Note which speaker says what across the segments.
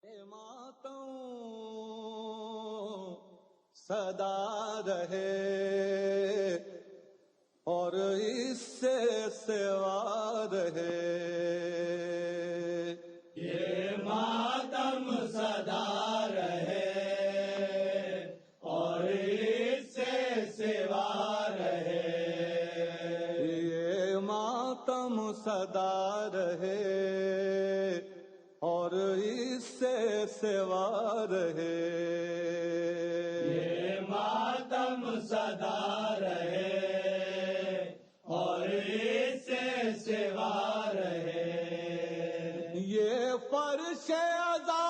Speaker 1: ماتم صدا رہے اور اس سے سوا رہے،
Speaker 2: یہ ماتم صدا رہے اور اس سے سوا رہے،
Speaker 1: یہ ماتم صدا رہے اور اس سے سوا رہے،
Speaker 2: یہ ماتم صدا رہے اور اس سے سوا رہے،
Speaker 1: یہ فرش عزا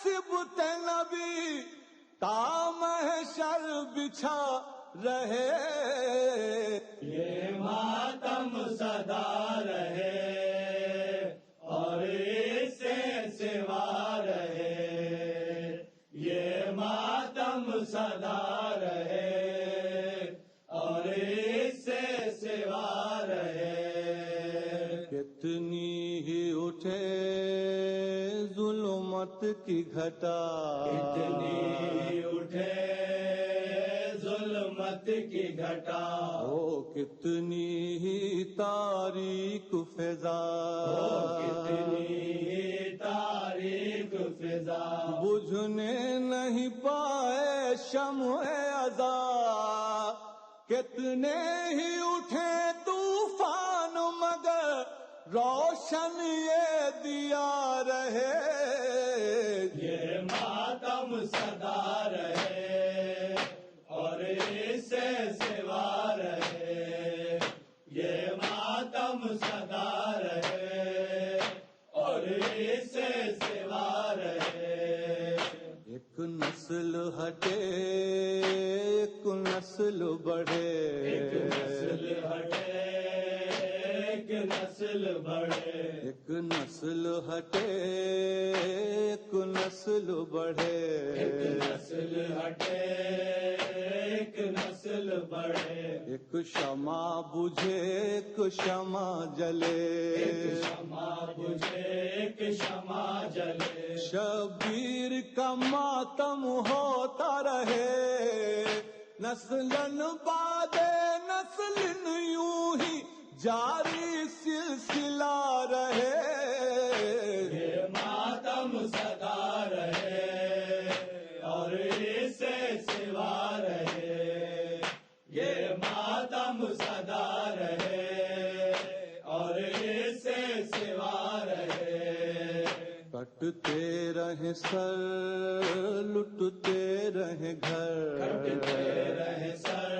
Speaker 1: سبت نبی تا محشر بچھا رہے،
Speaker 2: یہ ماتم صدا رہے اور اس سے سوا رہے، یہ ماتم صدا رہے اور اس سے سوا رہے،
Speaker 1: کتنی ہی اٹھے ظلمت کی گھٹا،
Speaker 2: کتنی اٹھے ظلمت کی گھٹا،
Speaker 1: او کتنی ہی تاریک فضا،
Speaker 2: کتنی تاریک فضا،
Speaker 1: بجھنے نہیں پائے شمع عزا، کتنے ہی اٹھے طوفان مگر روشن یہ دیا رہے،
Speaker 2: یہ ماتم صدا رہے اور اس سے سوا رہے، یہ ماتم صدا رہے اور اس سے سوا رہے،
Speaker 1: ایک نسل ہٹے ایک نسل بڑھے،
Speaker 2: ایک نسل ہٹے ایک نسل بڑھے،
Speaker 1: ایک نسل ہٹے ایک نسل بڑھے،
Speaker 2: ایک نسل ہٹے ایک نسل بڑھے،
Speaker 1: ایک شمع بجھے ایک شمع جلے،
Speaker 2: ایک شمع بجھے ایک شمع جلے،
Speaker 1: شبیر کا ماتم ہوتا رہے، نسلن بعد نسلن یوں ہی جاری سلسلہ رہے،
Speaker 2: یہ ماتم صدا رہے اور اس سے سوا رہے، یہ ماتم صدا رہے اور اس سے سوا رہے،
Speaker 1: کٹتے رہے سر لٹتے رہے گھر،
Speaker 2: کٹتے رہے سر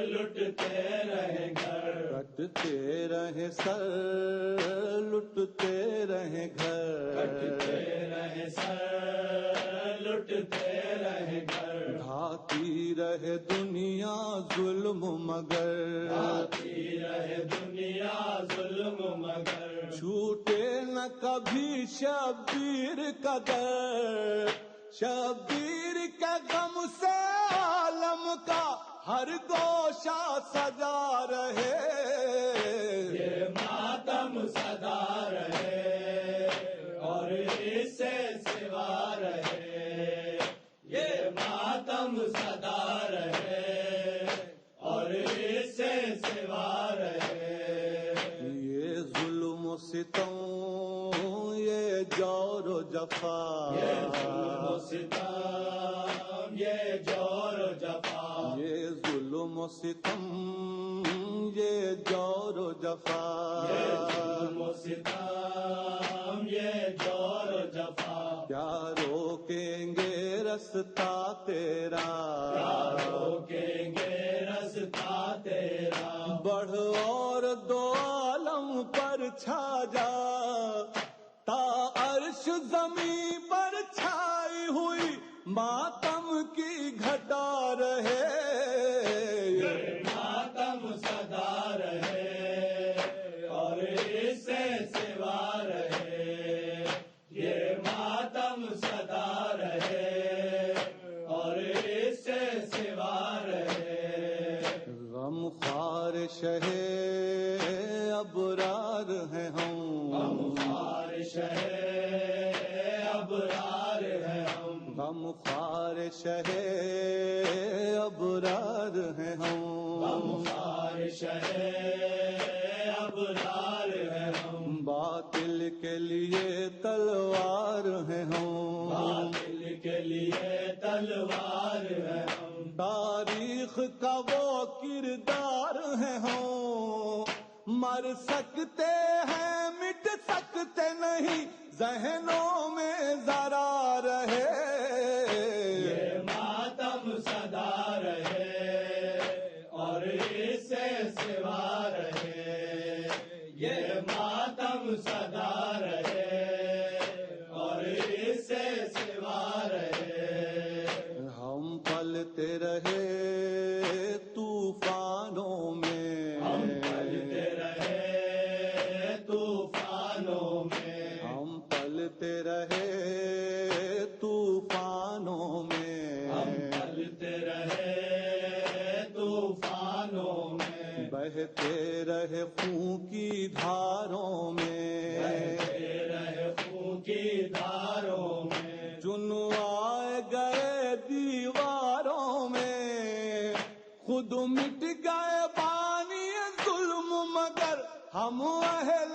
Speaker 2: لٹتے رہے گھر،
Speaker 1: کٹتے رہے سر لٹتے رہے گھر،
Speaker 2: کٹتے رہے سر لٹتے رہے گھر،
Speaker 1: ڈھاتی رہے دنیا ظلم مگر،
Speaker 2: آتی رہے دنیا ظلم مگر،
Speaker 1: چھوٹے نہ کبھی شبیر کا در، شبیر کے غم سے عالم کا ہر گوشہ سجا رہے،
Speaker 2: یہ ماتم صدا رہے اور اس سے سوا رہے، یہ ماتم صدا رہے اور اس سے سوا رہے،
Speaker 1: یہ ظلم و ستم یہ جور و جفا،
Speaker 2: یہ ظلم و ستم یہ جور و جفا،
Speaker 1: یہ ظلم و ستم یہ جور و جفا،
Speaker 2: یہ ظلم و ستم یہ جور و جفا،
Speaker 1: کیا روکیں گے رستہ تیرا،
Speaker 2: کیا روکیں گے رستہ تیرا،
Speaker 1: بڑھ اور دو عالم پر چھا جا، تا عرش زمین پر چھائی ہوئی ماتم کی گھٹا رہے،
Speaker 2: یہ ماتم صدا رہے اور اس سے سوا رہے، یہ ماتم صدا رہے اور اس سے سوا رہے،
Speaker 1: غم خوار شہے ابرار ہیں ہم،
Speaker 2: ہم خارش ہے
Speaker 1: غم خوار شہ ابرار ہیں ہم،
Speaker 2: غمخوار شہ ابرار ہیں ہم،
Speaker 1: باطل کے لیے تلوار ہیں ہم،
Speaker 2: باطل کے لیے تلوار ہے ہم،
Speaker 1: تاریخ کا وہ کردار ہے ہم، مر سکتے ہیں مٹ سکتے نہیں، ذہنوں میں ذرا رہے،
Speaker 2: یہ ماتم سدا رہے اور اس سے سوا رہے، یہ ماتم سدا رہے اور اس سے سوا رہے،
Speaker 1: ہم پلتے رہے طوفانوں میں،
Speaker 2: ہم پلتے رہے طوفانوں میں،
Speaker 1: ہم پلتے رہے طوفانوں میں،
Speaker 2: ہم پلتے رہے طوفانوں میں،
Speaker 1: بہتے رہے خون کی دھاروں میں،
Speaker 2: بہتے رہے خون کی دھاروں میں،
Speaker 1: چنوائے گئے دیواروں میں، خود مٹ گئے بانی ظلم مگر ہم اہل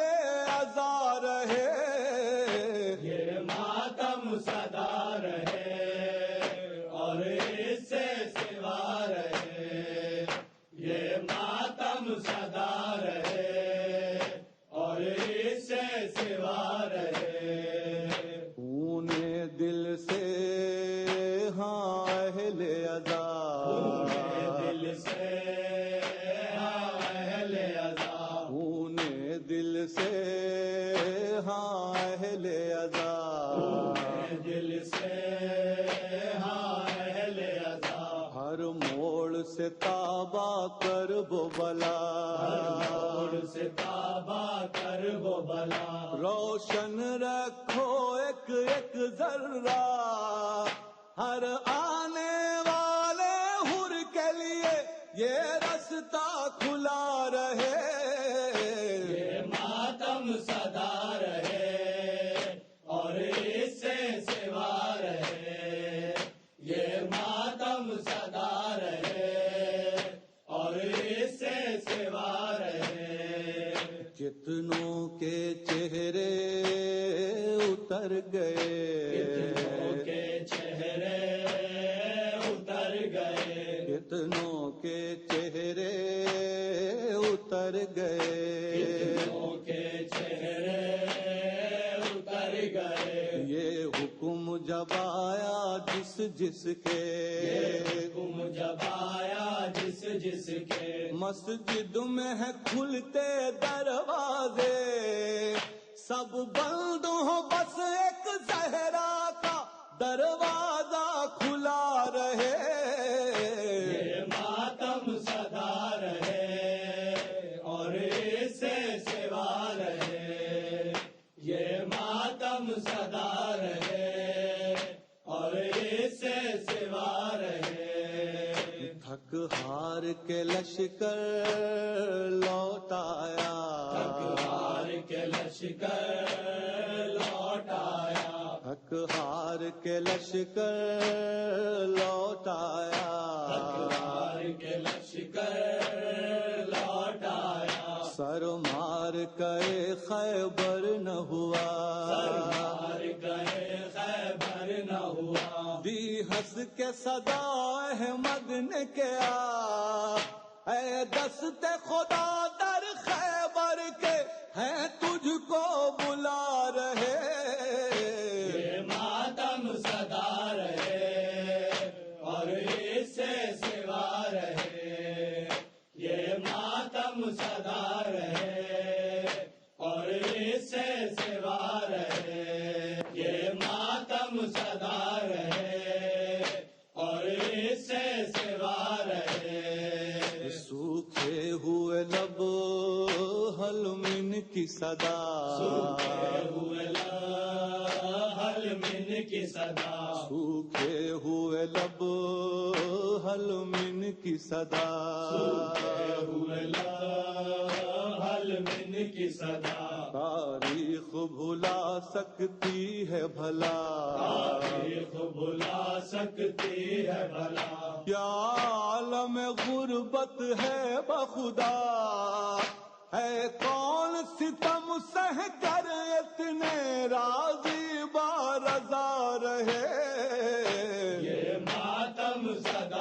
Speaker 1: عزا رہے،
Speaker 2: یہ ماتم سدا رہے اور اس سے سوا رہے، یہ ماتم سدا رہے اور اس سے سوا رہے،
Speaker 1: خون دل سے ہاں اہل عزا،
Speaker 2: دل سے ہاں اہل عزا،
Speaker 1: خون دل سے ہاں اہل عزا،
Speaker 2: دل سے ہاں اہل عزا،
Speaker 1: ہر موڑ سے تابا کرب و بلا،
Speaker 2: اور سے تابا کر وہ بلا،
Speaker 1: روشن رکھو ایک ایک ذرہ، ہر آنے والے حر کے لیے یہ رستہ کھلا رہے،
Speaker 2: یہ ماتم سدا رہے اور اس سے سوا رہے، یہ ماتم سدا رہے اور اس سے سوا رہے،
Speaker 1: کتنوں کے چہرے اتر گئے،
Speaker 2: کتنوں کے چہرے اتر گئے،
Speaker 1: کتنوں کے چہرے اتر گئے،
Speaker 2: کتنوں کے چہرے اتر گئے،
Speaker 1: یہ حکم جب آیا جس جس کے،
Speaker 2: حکم جب آیا جس جس کے،
Speaker 1: مسجد میں ہے کھلتے دروازے، سب بند ہو بس ایک زہرا کا دروازہ کھلا رہے،
Speaker 2: یہ ماتم سدا رہے اور اس سے سوا رہے، یہ ماتم سدا رہے اور اس سے سوا رہے،
Speaker 1: تھک ہار کے لشکر لوٹ آیا،
Speaker 2: ہار کے لشکر لوٹ آیا،
Speaker 1: تھک ہار کے لشکر لوٹ آیا،
Speaker 2: ہار کے لشکر لوٹ آیا،
Speaker 1: سر مار کے خیبر نہ ہوا،
Speaker 2: سرکار گئے خیبر نہ ہوا،
Speaker 1: دی ہنس کے صدا احمد نے کیا، اے دست خدا در خیبر کے ہیں تجھ کو بلا رہے،
Speaker 2: یہ ماتم سدا رہے اور اس سے سوا رہے، یہ ماتم سدا رہے اور اس سے سوا رہے، یہ ماتم سدا رہے اور اس سے سوا رہے،
Speaker 1: سوکھے ہوئے لب حلمن کی صدا،
Speaker 2: سوکھے ہوئے حلمن کی صدا،
Speaker 1: سوکھے ہوئے لب حلمن کی صدا،
Speaker 2: سوکھے ہوئے حل مظلمین کی صدا،
Speaker 1: تاریخ بھلا سکتی ہے بھلا،
Speaker 2: تاریخ بھلا سکتی ہے بھلا،
Speaker 1: کیا عالم غربت ہے بخدا، ہے کون ستم سہ کر اتنے راضی با رضا رہے،
Speaker 2: یہ ماتم صدا